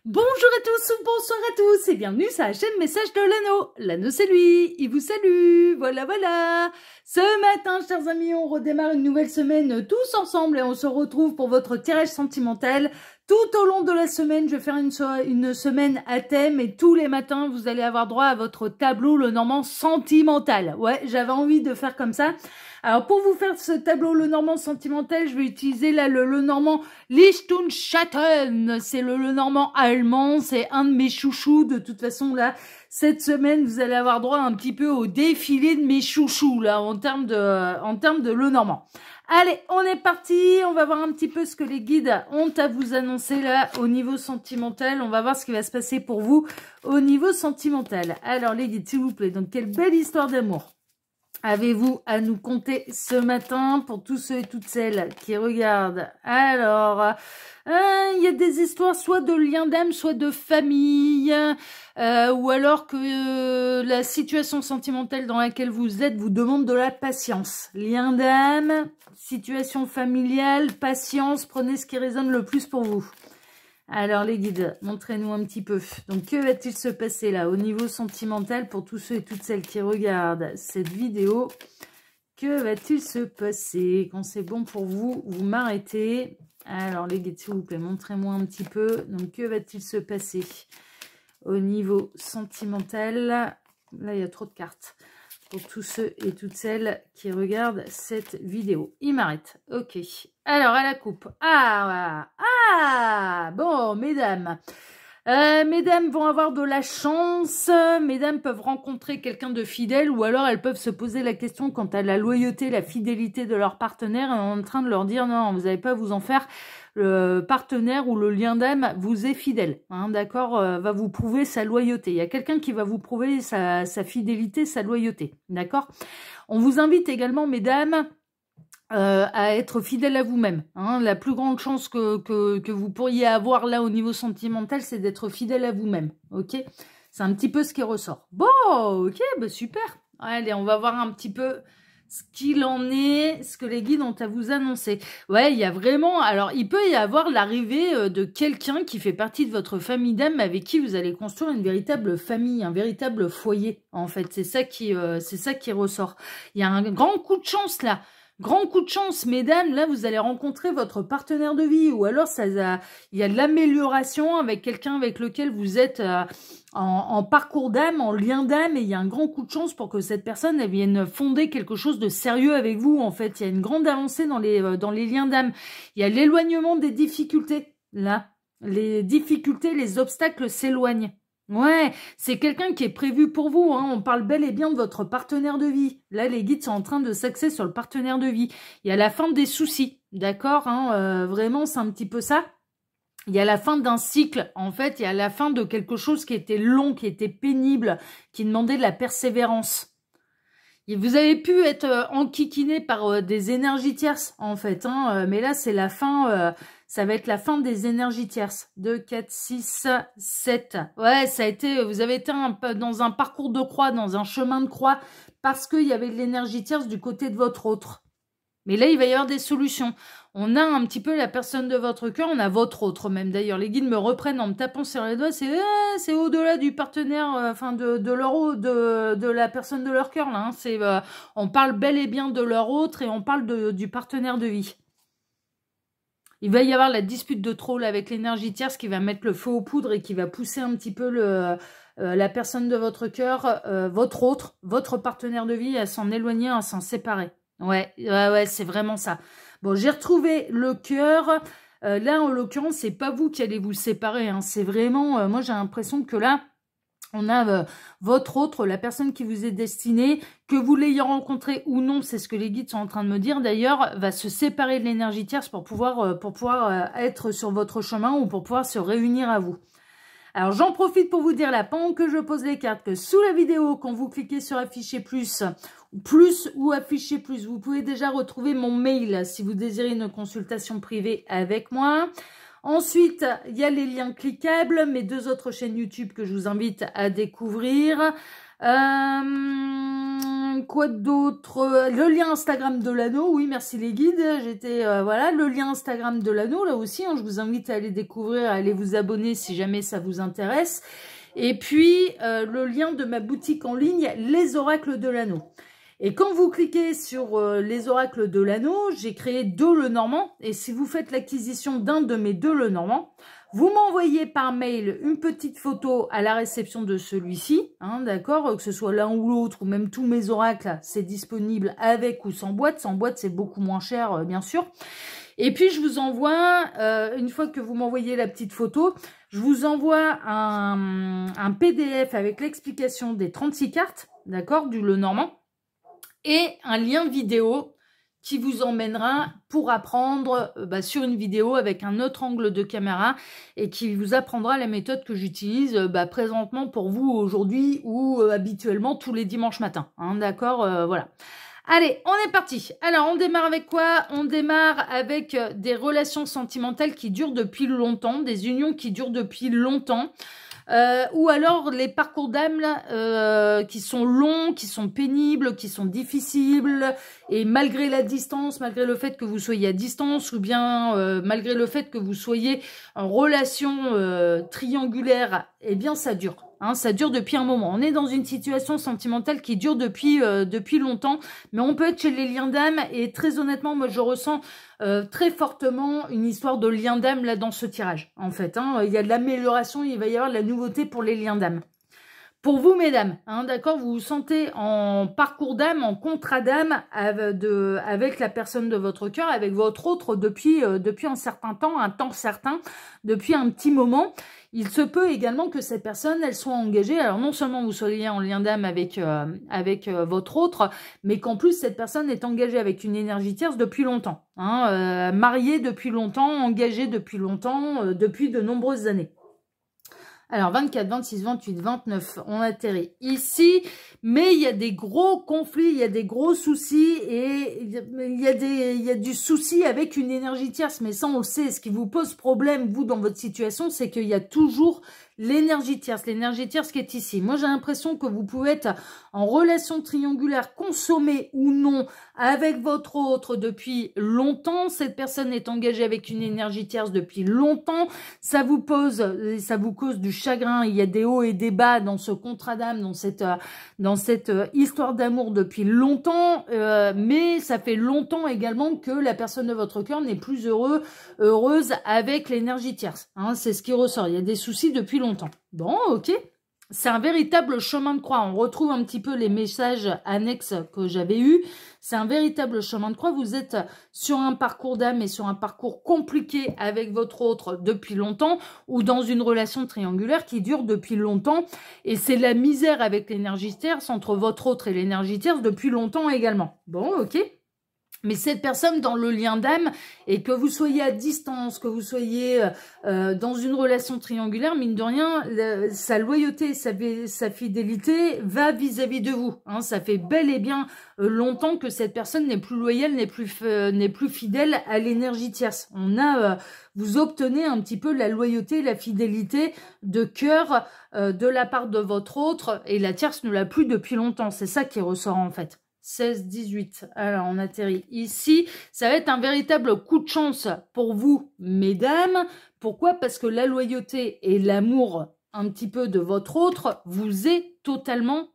Bonjour à tous ou bonsoir à tous et bienvenue sur la chaîne Message de l'Anneau. L'Anneau c'est lui, il vous salue, voilà. Ce matin, chers amis, on redémarre une nouvelle semaine tous ensemble et on se retrouve pour votre tirage sentimental. Tout au long de la semaine, je vais faire une semaine à thème et tous les matins, vous allez avoir droit à votre tableau le normand sentimental. Ouais, j'avais envie de faire comme ça. Alors pour vous faire ce tableau le normand sentimental, je vais utiliser là le normand Lichtungschatten. C'est le normand allemand, c'est un de mes chouchous. De toute façon là, cette semaine vous allez avoir droit un petit peu au défilé de mes chouchous là en termes de le normand. Allez, on est parti, on va voir un petit peu ce que les guides ont à vous annoncer là au niveau sentimental. On va voir ce qui va se passer pour vous au niveau sentimental. Alors les guides, s'il vous plaît, donc quelle belle histoire d'amour avez-vous à nous conter ce matin pour tous ceux et toutes celles qui regardent? Alors, il y a des histoires soit de liens d'âme, soit de famille, ou alors que la situation sentimentale dans laquelle vous êtes vous demande de la patience. Lien d'âme, situation familiale, patience, prenez ce qui résonne le plus pour vous. Alors les guides, montrez-nous un petit peu. Donc que va-t-il se passer là au niveau sentimental pour tous ceux et toutes celles qui regardent cette vidéo? Que va-t-il se passer? Quand c'est bon pour vous, vous m'arrêtez. Alors les guides, s'il vous plaît, montrez-moi un petit peu. Donc que va-t-il se passer au niveau sentimental? Là, il y a trop de cartes. Pour tous ceux et toutes celles qui regardent cette vidéo. Il m'arrête. Ok. Alors, à la coupe. Bon, mesdames. Mesdames vont avoir de la chance. Mesdames peuvent rencontrer quelqu'un de fidèle ou alors elles peuvent se poser la question quant à la loyauté, la fidélité de leur partenaire et en train de leur dire non, vous n'allez pas vous en faire. Le partenaire ou le lien d'âme vous est fidèle, hein, d'accord, va vous prouver sa loyauté. Il y a quelqu'un qui va vous prouver sa fidélité, sa loyauté, d'accord. On vous invite également, mesdames, à être fidèle à vous-même. Hein. La plus grande chance que vous pourriez avoir là au niveau sentimental, c'est d'être fidèle à vous-même, ok. C'est un petit peu ce qui ressort. Bon, ok, bah super. Allez, on va voir un petit peu ce qu'il en est, ce que les guides ont à vous annoncer. Ouais, il y a vraiment... Alors, il peut y avoir l'arrivée de quelqu'un qui fait partie de votre famille d'âme avec qui vous allez construire une véritable famille, un véritable foyer, en fait. C'est ça qui ressort. Il y a un grand coup de chance, là. Grand coup de chance, mesdames, là, vous allez rencontrer votre partenaire de vie. Ou alors, il y a de l'amélioration avec quelqu'un avec lequel vous êtes... en parcours d'âme, en lien d'âme, et il y a un grand coup de chance pour que cette personne elle vienne fonder quelque chose de sérieux avec vous. En fait, il y a une grande avancée dans les liens d'âme. Il y a l'éloignement des difficultés. Là, les difficultés, les obstacles s'éloignent. Ouais, c'est quelqu'un qui est prévu pour vous. Hein. On parle bel et bien de votre partenaire de vie. Là, les guides sont en train de s'axer sur le partenaire de vie. Il y a la fin des soucis, d'accord, hein, vraiment, c'est un petit peu ça. Il y a la fin d'un cycle, en fait, il y a la fin de quelque chose qui était long, qui était pénible, qui demandait de la persévérance. Et vous avez pu être enquiquiné par des énergies tierces, en fait, hein, mais là, c'est la fin, ça va être la fin des énergies tierces. 2, 4, 6, 7. Ouais, ça a été, vous avez été dans un parcours de croix, dans un chemin de croix, parce qu'il y avait de l'énergie tierce du côté de votre autre. Mais là, il va y avoir des solutions. On a un petit peu la personne de votre cœur, on a votre autre même. D'ailleurs, les guides me reprennent en me tapant sur les doigts. C'est au-delà du partenaire, enfin de la personne de leur cœur là. Hein. On parle bel et bien de leur autre et on parle du partenaire de vie. Il va y avoir la dispute de trop là, avec l'énergie tierce qui va mettre le feu aux poudres et qui va pousser un petit peu la personne de votre cœur, votre autre, votre partenaire de vie à s'en éloigner, à s'en séparer. Ouais, c'est vraiment ça. Bon, j'ai retrouvé le cœur. Là, en l'occurrence, c'est pas vous qui allez vous séparer. Hein. C'est vraiment... moi, j'ai l'impression que là, on a votre autre, la personne qui vous est destinée, que vous l'ayez rencontré ou non, c'est ce que les guides sont en train de me dire. D'ailleurs, va se séparer de l'énergie tierce pour pouvoir être sur votre chemin ou pour pouvoir se réunir à vous. Alors, j'en profite pour vous dire là, pendant que je pose les cartes, que sous la vidéo, quand vous cliquez sur afficher plus ou afficher plus, vous pouvez déjà retrouver mon mail si vous désirez une consultation privée avec moi. Ensuite, il y a les liens cliquables, mes 2 autres chaînes YouTube que je vous invite à découvrir. Quoi d'autre? Le lien Instagram de l'anneau, oui, merci les guides. J'étais, voilà, le lien Instagram de l'anneau, là aussi, hein, je vous invite à aller découvrir, à aller vous abonner si jamais ça vous intéresse. Et puis, le lien de ma boutique en ligne, les oracles de l'anneau. Et quand vous cliquez sur les oracles de l'anneau, j'ai créé 2 Lenormand. Et si vous faites l'acquisition d'un de mes 2 Lenormand, vous m'envoyez par mail une petite photo à la réception de celui-ci, hein, d'accord, que ce soit l'un ou l'autre, ou même tous mes oracles, c'est disponible avec ou sans boîte. Sans boîte, c'est beaucoup moins cher, bien sûr. Et puis, je vous envoie, une fois que vous m'envoyez la petite photo, je vous envoie un PDF avec l'explication des 36 cartes, d'accord, du Lenormand, et un lien vidéo qui vous emmènera pour apprendre sur une vidéo avec un autre angle de caméra et qui vous apprendra la méthode que j'utilise présentement pour vous aujourd'hui ou habituellement tous les dimanches matins. Hein, d'accord, voilà. Allez, on est parti. Alors, on démarre avec quoi? On démarre avec des relations sentimentales qui durent depuis longtemps, des unions qui durent depuis longtemps. Ou alors les parcours d'âme qui sont longs, qui sont pénibles, qui sont difficiles, et malgré la distance, malgré le fait que vous soyez à distance, ou bien malgré le fait que vous soyez en relation triangulaire, eh bien ça dure. Hein, ça dure depuis un moment. On est dans une situation sentimentale qui dure depuis longtemps, mais on peut être chez les liens d'âme, et très honnêtement, moi je ressens très fortement une histoire de lien d'âme là dans ce tirage. En fait, hein, il y a de l'amélioration, il va y avoir de la nouveauté pour les liens d'âme. Pour vous, mesdames, hein, d'accord, vous vous sentez en parcours d'âme, en contrat d'âme avec la personne de votre cœur, avec votre autre depuis un certain temps, un temps certain, depuis un petit moment. Il se peut également que cette personne, elle soit engagée. Alors non seulement vous soyez en lien d'âme avec votre autre, mais qu'en plus cette personne est engagée avec une énergie tierce depuis longtemps, hein, mariée depuis longtemps, engagée depuis longtemps, depuis de nombreuses années. Alors, 24, 26, 28, 29, on atterrit ici, mais il y a des gros conflits, il y a des gros soucis, et il y a du souci avec une énergie tierce, mais ça, on le sait. Ce qui vous pose problème, vous, dans votre situation, c'est qu'il y a toujours l'énergie tierce qui est ici. Moi, j'ai l'impression que vous pouvez être en relation triangulaire, consommée ou non, avec votre autre depuis longtemps. Cette personne est engagée avec une énergie tierce depuis longtemps. Ça vous cause du chagrin. Il y a des hauts et des bas dans ce contrat d'âme, dans cette histoire d'amour depuis longtemps. Mais ça fait longtemps également que la personne de votre cœur n'est plus heureuse avec l'énergie tierce. Hein, c'est ce qui ressort. Il y a des soucis depuis longtemps. Bon, ok. C'est un véritable chemin de croix. On retrouve un petit peu les messages annexes que j'avais eus. C'est un véritable chemin de croix. Vous êtes sur un parcours d'âme et sur un parcours compliqué avec votre autre depuis longtemps, ou dans une relation triangulaire qui dure depuis longtemps. Et c'est la misère avec l'énergie tierce entre votre autre et l'énergie tierce depuis longtemps également. Bon, ok. Mais cette personne dans le lien d'âme, et que vous soyez à distance, que vous soyez dans une relation triangulaire, mine de rien, sa loyauté, sa fidélité va vis-à-vis de vous. Hein, ça fait bel et bien longtemps que cette personne n'est plus loyale, n'est plus fidèle à l'énergie tierce. Vous obtenez un petit peu la loyauté, la fidélité de cœur de la part de votre autre, et la tierce ne l'a plus depuis longtemps. C'est ça qui ressort en fait. 16, 18. Alors, on atterrit ici. Ça va être un véritable coup de chance pour vous, mesdames. Pourquoi? Parce que la loyauté et l'amour un petit peu de votre autre vous est totalement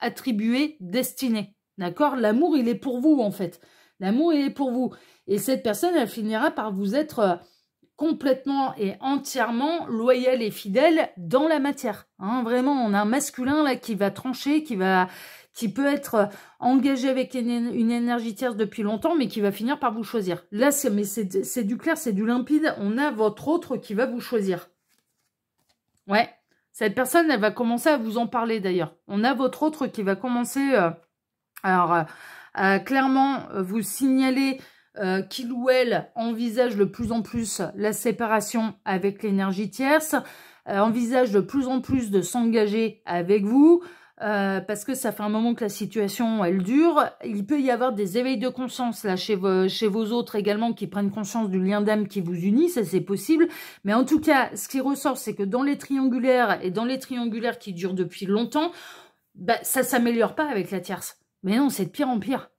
attribué, destiné. D'accord? L'amour, il est pour vous, en fait. L'amour, il est pour vous. Et cette personne, elle finira par vous être complètement et entièrement loyale et fidèle dans la matière. Hein, vraiment, on a un masculin là qui va trancher, qui peut être engagé avec une énergie tierce depuis longtemps, mais qui va finir par vous choisir. Là, c'est du clair, c'est du limpide. On a votre autre qui va vous choisir. Ouais, cette personne, elle va commencer à vous en parler d'ailleurs. On a votre autre qui va commencer clairement vous signaler qu'il ou elle envisage de plus en plus la séparation avec l'énergie tierce, envisage de plus en plus de s'engager avec vous, parce que ça fait un moment que la situation, elle dure. Il peut y avoir des éveils de conscience là chez vos autres également, qui prennent conscience du lien d'âme qui vous unit, ça c'est possible. Mais en tout cas, ce qui ressort, c'est que dans les triangulaires, et dans les triangulaires qui durent depuis longtemps, ça s'améliore pas avec la tierce. Mais non, c'est de pire en pire.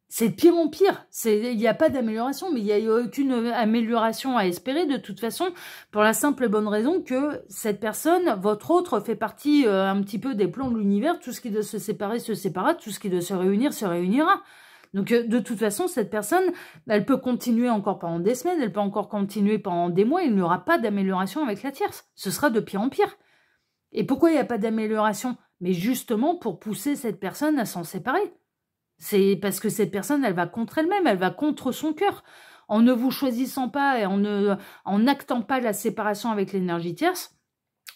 C'est de pire en pire. Il n'y a pas d'amélioration, mais il n'y a aucune amélioration à espérer de toute façon, pour la simple et bonne raison que cette personne, votre autre, fait partie un petit peu des plans de l'univers. Tout ce qui doit se séparera. Tout ce qui doit se réunira. Donc, de toute façon, cette personne, elle peut continuer encore pendant des semaines, elle peut encore continuer pendant des mois, il n'y aura pas d'amélioration avec la tierce. Ce sera de pire en pire. Et pourquoi il n'y a pas d'amélioration? Mais justement pour pousser cette personne à s'en séparer. C'est parce que cette personne, elle va contre elle-même, elle va contre son cœur. En ne vous choisissant pas et en n'actant pas la séparation avec l'énergie tierce,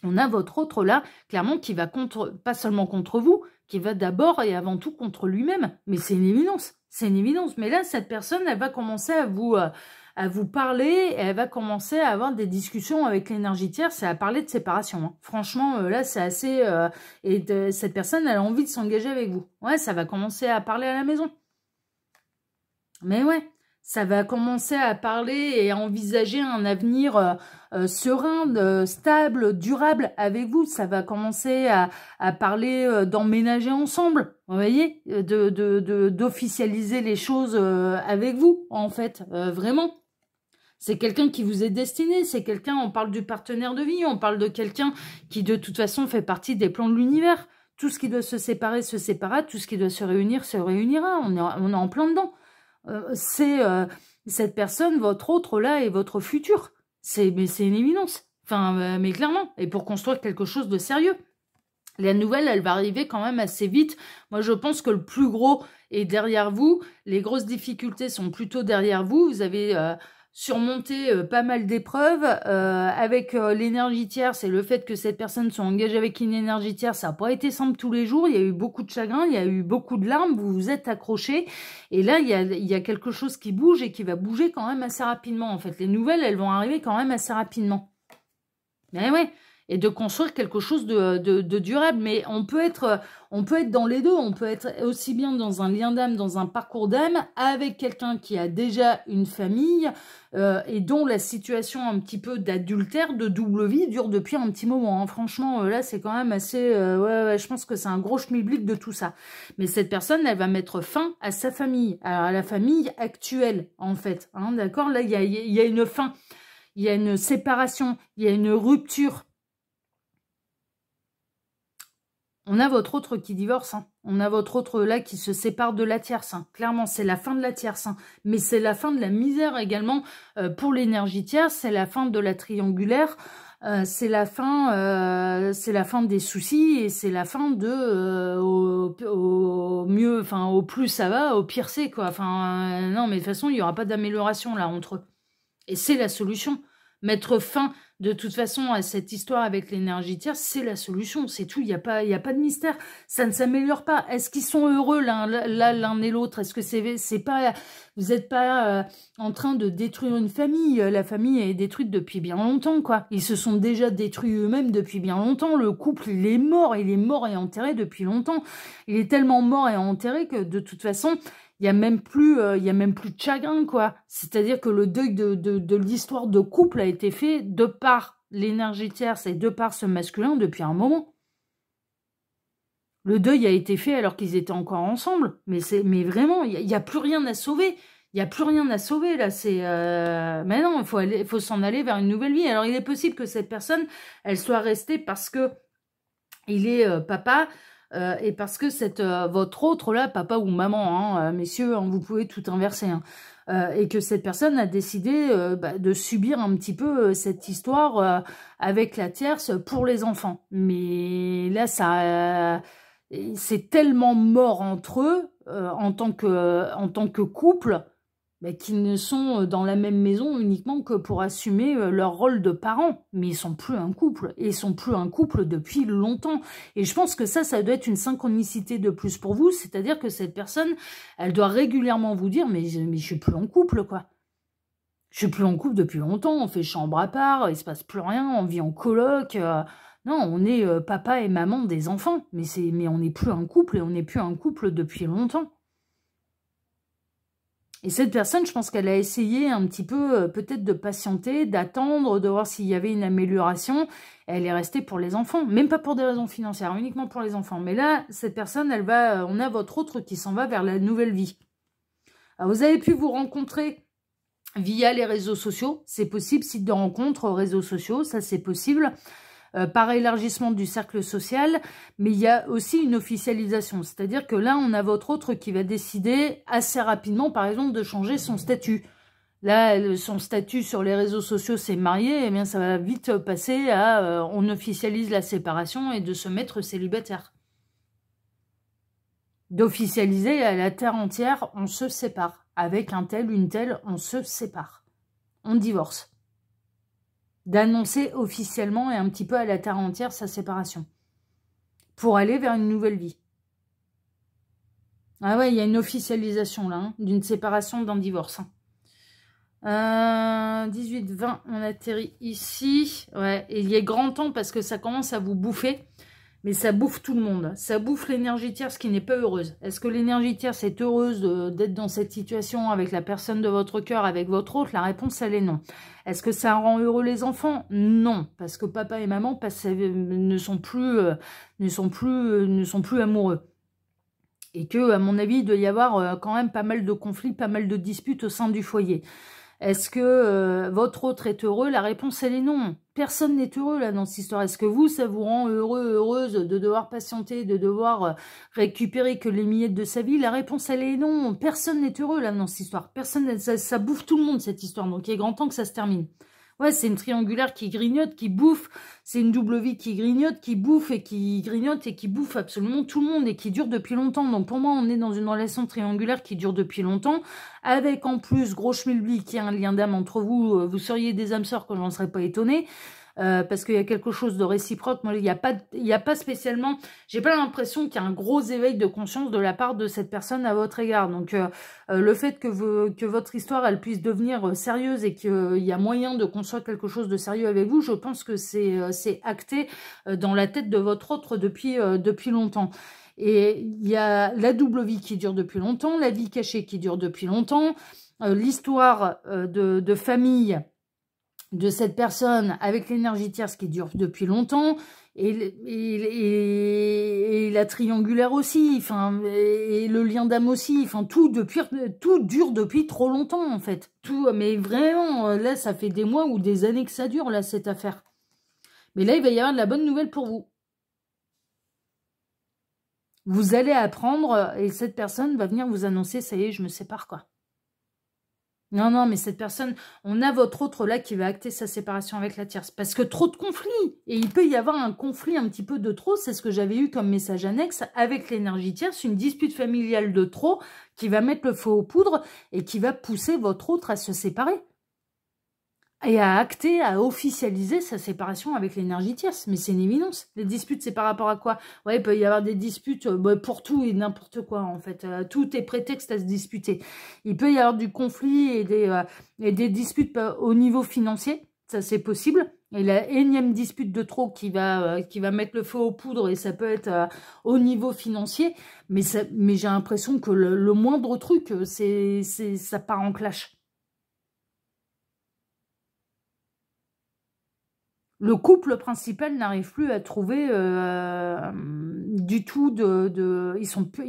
on a votre autre là, clairement, qui va pas seulement contre vous, qui va d'abord et avant tout contre lui-même. Mais c'est une évidence, c'est une évidence. Mais là, cette personne, elle va commencer à vous parler, et elle va commencer à avoir des discussions avec l'énergie tierce et à parler de séparation. Hein. Franchement, là, c'est assez... cette personne, elle a envie de s'engager avec vous. Ouais, ça va commencer à parler à la maison. Mais ouais, ça va commencer à parler et à envisager un avenir serein, stable, durable avec vous. Ça va commencer à parler d'emménager ensemble, vous voyez, d'officialiser les choses avec vous, en fait, vraiment. C'est quelqu'un qui vous est destiné, c'est quelqu'un, on parle du partenaire de vie, on parle de quelqu'un qui de toute façon fait partie des plans de l'univers. Tout ce qui doit se séparer se séparera, tout ce qui doit se réunira, on est en plein dedans. C'est cette personne, votre autre là, et votre futur. Mais c'est une évidence. Enfin, mais clairement, et pour construire quelque chose de sérieux. La nouvelle, elle va arriver quand même assez vite. Moi, je pense que le plus gros est derrière vous. Les grosses difficultés sont plutôt derrière vous. Vous avez surmonté pas mal d'épreuves. Avec l'énergie tierce et le fait que cette personne soit engagée avec une énergie tierce, ça n'a pas été simple tous les jours. Il y a eu beaucoup de chagrin, il y a eu beaucoup de larmes. Vous vous êtes accrochés. Et là, il y a quelque chose qui bouge et qui va bouger quand même assez rapidement. En fait, les nouvelles, elles vont arriver quand même assez rapidement. Mais ouais. Et de construire quelque chose de durable. Mais on peut être dans les deux. On peut être aussi bien dans un lien d'âme, dans un parcours d'âme, avec quelqu'un qui a déjà une famille et dont la situation un petit peu d'adultère, de double vie, dure depuis un petit moment. Hein. Franchement, là, c'est quand même assez... ouais, je pense que c'est un gros schmilblick de tout ça. Mais cette personne, elle va mettre fin à sa famille, à la famille actuelle, en fait. Hein, d'accord? Là, il y a une fin. Il y a une séparation. Il y a une rupture. On a votre autre qui divorce, hein. On a votre autre là qui se sépare de la tierce. Hein. Clairement, c'est la fin de la tierce. Hein. Mais c'est la fin de la misère également pour l'énergie tierce. C'est la fin de la triangulaire. C'est la fin des soucis et c'est la fin de au mieux, enfin au plus ça va, au pire c'est quoi. Enfin non, mais de toute façon il n'y aura pas d'amélioration là entre eux. Et c'est la solution. Mettre fin de toute façon à cette histoire avec l'énergie tierce, c'est la solution, c'est tout, il y a pas de mystère, ça ne s'améliore pas. Est-ce qu'ils sont heureux l'un et l'autre? Est-ce que c'est pas, vous n'êtes pas en train de détruire une famille? La famille est détruite depuis bien longtemps, quoi. Ils se sont déjà détruits eux-mêmes depuis bien longtemps. Le couple, il est mort et enterré depuis longtemps. Il est tellement mort et enterré que de toute façon, il y a même plus de chagrin, quoi. C'est-à-dire que le deuil de l'histoire de couple a été fait de par l'énergie tierce et de par ce masculin depuis un moment. Le deuil a été fait alors qu'ils étaient encore ensemble. Mais vraiment, il n'y a plus rien à sauver. Il n'y a plus rien à sauver, là. Mais non, il faut s'en aller vers une nouvelle vie. Alors, il est possible que cette personne, elle soit restée parce que il est papa... et parce que votre autre là, papa ou maman, hein, messieurs, hein, vous pouvez tout inverser, hein, et que cette personne a décidé de subir un petit peu cette histoire avec la tierce pour les enfants. Mais là, c'est tellement mort entre eux en tant que couple. Qu'ils ne sont dans la même maison uniquement que pour assumer leur rôle de parents. Mais ils sont plus un couple. Et ils sont plus un couple depuis longtemps. Et je pense que ça doit être une synchronicité de plus pour vous. C'est-à-dire que cette personne, elle doit régulièrement vous dire, mais je suis plus en couple, quoi. Je suis plus en couple depuis longtemps. On fait chambre à part, il se passe plus rien, on vit en coloc. Non, on est papa et maman des enfants. Mais on n'est plus un couple et on n'est plus un couple depuis longtemps. Et cette personne, je pense qu'elle a essayé un petit peu, peut-être de patienter, d'attendre, de voir s'il y avait une amélioration. Elle est restée pour les enfants, même pas pour des raisons financières, uniquement pour les enfants. Mais là, cette personne, on a votre autre qui s'en va vers la nouvelle vie. Alors, vous avez pu vous rencontrer via les réseaux sociaux, c'est possible, site de rencontre, réseaux sociaux, ça c'est possible. Par élargissement du cercle social, mais il y a aussi une officialisation. C'est-à-dire que là, on a votre autre qui va décider assez rapidement, par exemple, de changer son statut. Là, son statut sur les réseaux sociaux, c'est marié, eh bien ça va vite passer à on officialise la séparation et de se mettre célibataire. D'officialiser à la terre entière, on se sépare. Avec un tel, une telle, on se sépare. On divorce. D'annoncer officiellement et un petit peu à la terre entière sa séparation. Pour aller vers une nouvelle vie. Ah ouais, il y a une officialisation là, hein, d'une séparation, d'un divorce. 18-20, on atterrit ici. Ouais, et il est grand temps parce que ça commence à vous bouffer. Mais ça bouffe tout le monde. Ça bouffe l'énergie tierce qui n'est pas heureuse. Est-ce que l'énergie tierce est heureuse d'être dans cette situation avec la personne de votre cœur, avec votre autre? La réponse, elle est non. Est-ce que ça rend heureux les enfants? Non. Parce que papa et maman ne sont plus amoureux. Et que, à mon avis, il doit y avoir quand même pas mal de conflits, pas mal de disputes au sein du foyer. Est-ce que votre autre est heureux? La réponse, elle est non. Personne n'est heureux là dans cette histoire. Est-ce que vous, ça vous rend heureux, heureuse de devoir patienter, de devoir récupérer que les miettes de sa vie? La réponse, elle est non. Personne n'est heureux là dans cette histoire. Personne, ça bouffe tout le monde cette histoire. Donc il est grand temps que ça se termine. Ouais, c'est une triangulaire qui grignote, qui bouffe. C'est une double vie qui grignote, qui bouffe et qui grignote et qui bouffe absolument tout le monde et qui dure depuis longtemps. Donc pour moi, on est dans une relation triangulaire qui dure depuis longtemps. Avec en plus, gros schmilblick, qui a un lien d'âme entre vous. Vous seriez des âmes sœurs, que je n'en serais pas étonnée. Parce qu'il y a quelque chose de réciproque. Moi, il n'y a pas spécialement... J'ai pas l'impression qu'il y a un gros éveil de conscience de la part de cette personne à votre égard. Donc, le fait que votre histoire, elle puisse devenir sérieuse et qu'il y a moyen de construire quelque chose de sérieux avec vous, je pense que c'est acté dans la tête de votre autre depuis longtemps. Et il y a la double vie qui dure depuis longtemps, la vie cachée qui dure depuis longtemps, l'histoire de famille de cette personne avec l'énergie tierce qui dure depuis longtemps et la triangulaire aussi, enfin, et le lien d'âme aussi, enfin, tout dure depuis trop longtemps en fait. Tout, mais vraiment, là, ça fait des mois ou des années que ça dure, là, cette affaire. Mais là, il va y avoir de la bonne nouvelle pour vous. Vous allez apprendre et cette personne va venir vous annoncer, ça y est, je me sépare, quoi. Non, non, mais cette personne, on a votre autre là qui va acter sa séparation avec la tierce. Parce que trop de conflits. Et il peut y avoir un conflit un petit peu de trop. C'est ce que j'avais eu comme message annexe avec l'énergie tierce. Une dispute familiale de trop qui va mettre le feu aux poudres et qui va pousser votre autre à se séparer. Et à acter, à officialiser sa séparation avec l'énergie tierce. Mais c'est une évidence. Les disputes, c'est par rapport à quoi? Ouais, il peut y avoir des disputes pour tout et n'importe quoi, en fait. Tout est prétexte à se disputer. Il peut y avoir du conflit et des disputes au niveau financier. Ça, c'est possible. Et la énième dispute de trop qui va mettre le feu aux poudres, et ça peut être au niveau financier. Mais j'ai l'impression que le moindre truc, ça part en clash. Le couple principal n'arrive plus à trouver du tout ils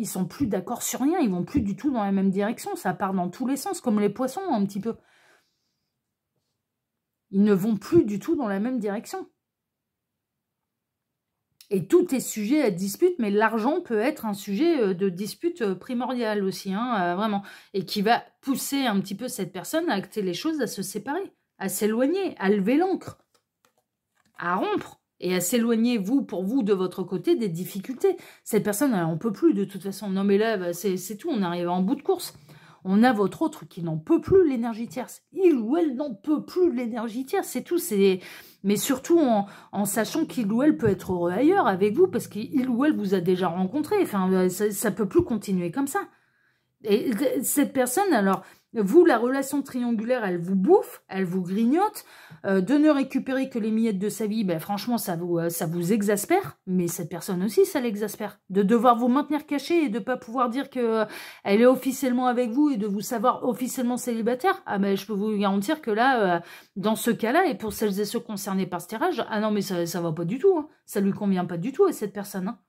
sont plus d'accord sur rien, ils vont plus du tout dans la même direction, ça part dans tous les sens, comme les poissons un petit peu. Ils ne vont plus du tout dans la même direction. Et tout est sujet à dispute, mais l'argent peut être un sujet de dispute primordial aussi, hein, vraiment. Et qui va pousser un petit peu cette personne à acter les choses, à se séparer, à s'éloigner, à lever l'ancre, à rompre et à s'éloigner, pour vous, de votre côté, des difficultés. Cette personne, elle n'en peut plus de toute façon. Non mais là, bah, c'est tout, on arrive en bout de course. On a votre autre qui n'en peut plus l'énergie tierce. Il ou elle n'en peut plus l'énergie tierce, c'est tout. Mais surtout en sachant qu'il ou elle peut être heureux ailleurs avec vous, parce qu'il ou elle vous a déjà rencontré. Enfin, ça peut plus continuer comme ça. Et cette personne, alors, Vous, la relation triangulaire, elle vous bouffe, elle vous grignote. De ne récupérer que les miettes de sa vie, ben, franchement, ça vous exaspère. Mais cette personne aussi, ça l'exaspère. De devoir vous maintenir caché et de ne pas pouvoir dire qu'elle est officiellement avec vous et de vous savoir officiellement célibataire. Ah ben, je peux vous garantir que là, dans ce cas-là, et pour celles et ceux concernés par ce tirage, ah non, mais ça va pas du tout. Hein. Ça lui convient pas du tout à cette personne. Hein.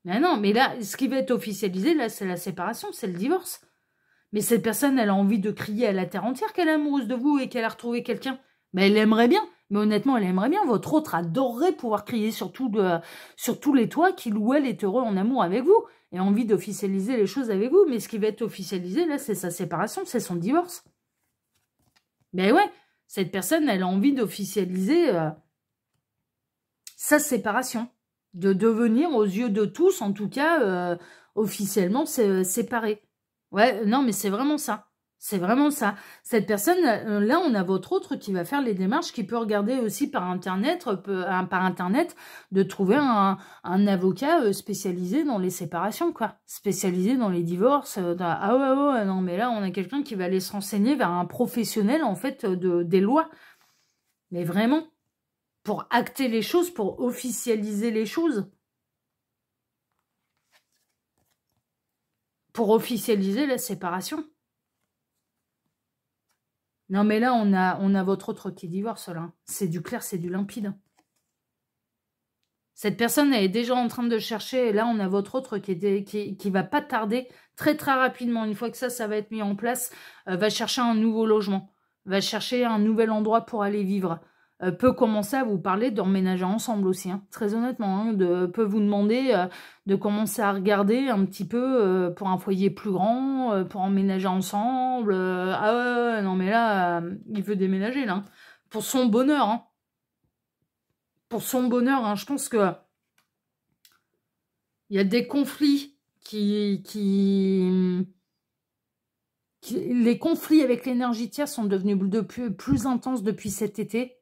Mais non, mais là, ce qui va être officialisé, là, c'est la séparation, c'est le divorce. Mais cette personne, elle a envie de crier à la terre entière qu'elle est amoureuse de vous et qu'elle a retrouvé quelqu'un. Mais elle aimerait bien. Mais honnêtement, elle aimerait bien. Votre autre adorerait pouvoir crier sur tous les toits qu'il ou elle est heureux en amour avec vous. Et a envie d'officialiser les choses avec vous. Mais ce qui va être officialisé, là, c'est sa séparation, c'est son divorce. Mais ouais, cette personne, elle a envie d'officialiser sa séparation. De devenir, aux yeux de tous, en tout cas, officiellement séparée. Ouais, non, mais c'est vraiment ça. C'est vraiment ça. Cette personne, là, on a votre autre qui va faire les démarches, qui peut regarder aussi par Internet, de trouver un avocat spécialisé dans les séparations, quoi. Spécialisé dans les divorces. Ah ouais, non, mais là, on a quelqu'un qui va aller se renseigner vers un professionnel, en fait, des lois. Mais vraiment, pour acter les choses, pour officialiser les choses. Pour officialiser la séparation. Non, mais là, on a votre autre qui divorce, là. C'est du clair, c'est du limpide. Cette personne, elle est déjà en train de chercher, et là, on a votre autre qui va pas tarder, très très rapidement, une fois que ça va être mis en place, va chercher un nouveau logement, va chercher un nouvel endroit pour aller vivre. Peut commencer à vous parler d'emménager ensemble aussi, hein. Très honnêtement, hein, peut vous demander de commencer à regarder un petit peu pour un foyer plus grand, pour emménager ensemble. Ah ouais, non mais là, il veut déménager là, hein. Pour son bonheur, hein. Pour son bonheur, hein, je pense que il y a des conflits les conflits avec l'énergie tierce sont devenus plus intenses depuis cet été.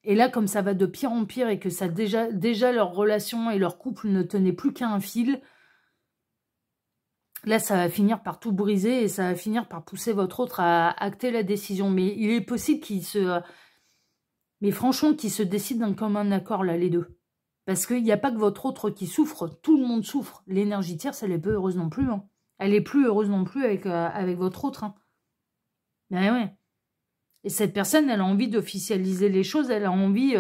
Et là, comme ça va de pire en pire et que ça déjà leur relation et leur couple ne tenaient plus qu'à un fil, là, ça va finir par tout briser et ça va finir par pousser votre autre à acter la décision. Mais il est possible mais franchement, qu'ils se décident d'un commun accord, là, les deux. Parce qu'il n'y a pas que votre autre qui souffre, tout le monde souffre. L'énergie tierce, elle est pas heureuse non plus. Hein. Elle est plus heureuse non plus avec votre autre. Hein. Mais ouais. Et cette personne, elle a envie d'officialiser les choses, elle a envie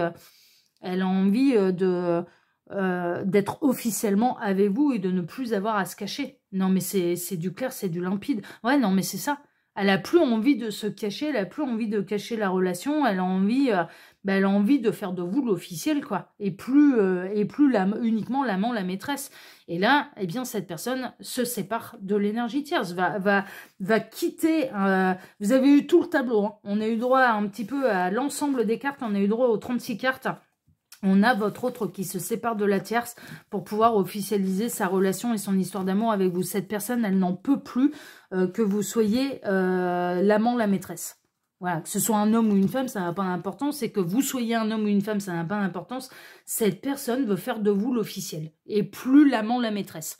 d'être officiellement avec vous et de ne plus avoir à se cacher. Non, mais c'est du clair, c'est du limpide. Ouais, non, mais c'est ça. Elle a plus envie de se cacher, elle a plus envie de cacher la relation, elle a envie de faire de vous l'officiel, quoi. Et plus uniquement l'amant, la maîtresse. Et là, eh bien, cette personne se sépare de l'énergie tierce, va quitter. Vous avez eu tout le tableau, hein. On a eu droit un petit peu à l'ensemble des cartes, on a eu droit aux 36 cartes. On a votre autre qui se sépare de la tierce pour pouvoir officialiser sa relation et son histoire d'amour avec vous. Cette personne, elle n'en peut plus que vous soyez l'amant, la maîtresse. Voilà, que ce soit un homme ou une femme, ça n'a pas d'importance. Et que vous soyez un homme ou une femme, ça n'a pas d'importance. Cette personne veut faire de vous l'officiel et plus l'amant, la maîtresse.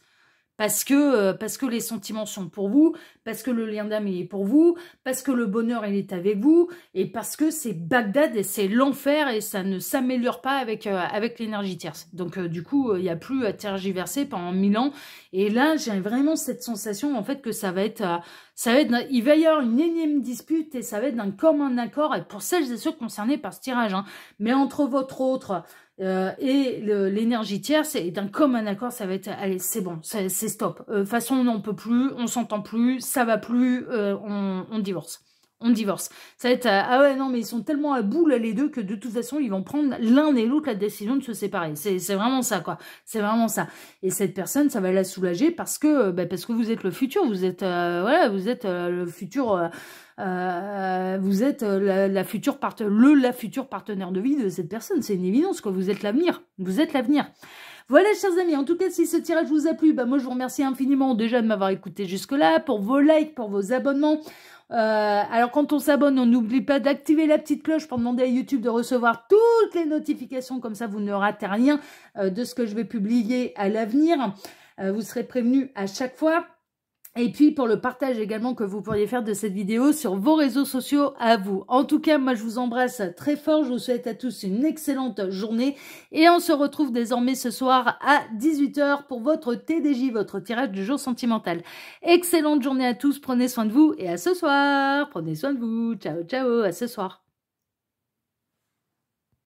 Parce que les sentiments sont pour vous, parce que le lien d'âme est pour vous, parce que le bonheur il est avec vous, et parce que c'est Bagdad et c'est l'enfer et ça ne s'améliore pas avec l'énergie tierce. Donc du coup, il n'y a plus à tergiverser pendant 1000 ans. Et là, j'ai vraiment cette sensation en fait que il va y avoir une énième dispute et ça va être d'un commun accord, et pour celles et ceux concernés par ce tirage, hein. Mais entre votre autre et l'énergie tierce, et d'un commun accord, ça va être, allez, c'est bon, c'est stop. De toute façon, on n'en peut plus, on s'entend plus, ça va plus, on divorce. On divorce. Ça va être, ah ouais, non, mais ils sont tellement à bout, là, les deux, que de toute façon, ils vont prendre l'un et l'autre la décision de se séparer. C'est vraiment ça, quoi. C'est vraiment ça. Et cette personne, ça va la soulager parce que vous êtes le futur. Vous êtes, voilà, vous êtes le futur... vous êtes la future partenaire de vie de cette personne. C'est une évidence, quoi. Vous êtes l'avenir. Vous êtes l'avenir. Voilà, chers amis, en tout cas, si ce tirage vous a plu, moi, je vous remercie infiniment déjà de m'avoir écouté jusque-là, pour vos likes, pour vos abonnements. Alors, quand on s'abonne, on n'oublie pas d'activer la petite cloche pour demander à YouTube de recevoir toutes les notifications. Comme ça, vous ne ratez rien de ce que je vais publier à l'avenir. Vous serez prévenus à chaque fois. Et puis pour le partage également que vous pourriez faire de cette vidéo sur vos réseaux sociaux à vous. En tout cas, moi je vous embrasse très fort, je vous souhaite à tous une excellente journée et on se retrouve désormais ce soir à 18 h pour votre TDJ, votre tirage du jour sentimental. Excellente journée à tous, prenez soin de vous et à ce soir. Prenez soin de vous, ciao ciao, à ce soir.